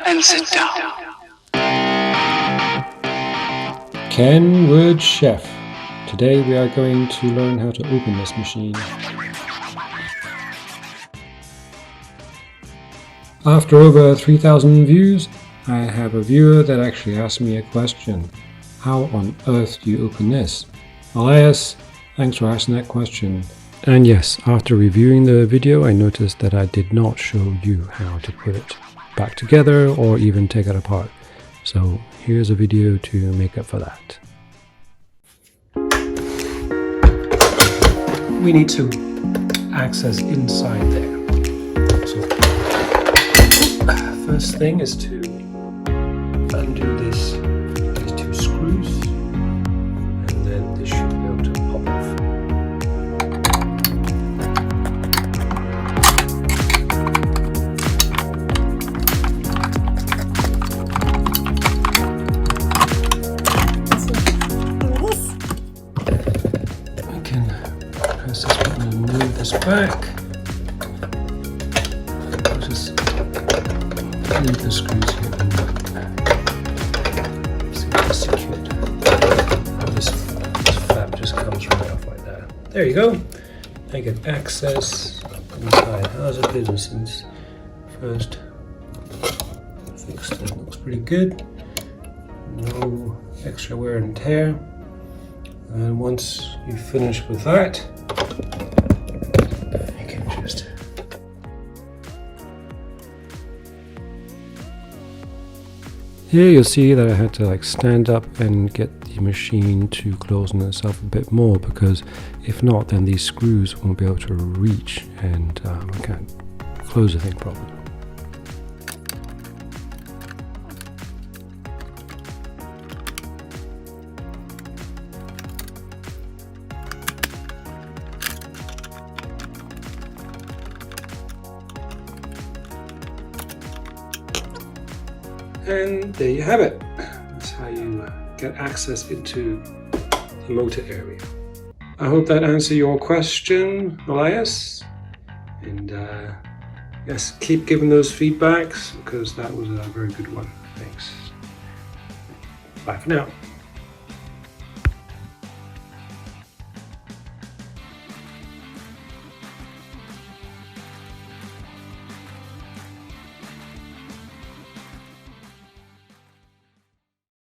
and sit down. Kenwood Chef. Today we are going to learn how to open this machine. After over 3,000 views, I have a viewer that actually asked me a question. How on earth do you open this? Elias, thanks for asking that question. And yes, after reviewing the video, I noticed that I did not show you how to put it back together or even take it apart. So here's a video to make up for that. We need to access inside there. So first thing is to undo these two screws, and then this should be able to pop off. We can press this button and move this back. Just leave the screws here and see if it's secured. This flap just comes right off like that. There you go. I can access inside. How's it been since first fixed it? Looks pretty good. No extra wear and tear. And once you finish with that, you can just here you'll see that I had to stand up and get the machine to close on itself a bit more, because if not, then these screws won't be able to reach and I can't close the thing properly. And there you have it. That's how you get access into the motor area. I hope that answered your question, Elias. And yes, keep giving those feedbacks, because that was a very good one. Thanks. Bye for now.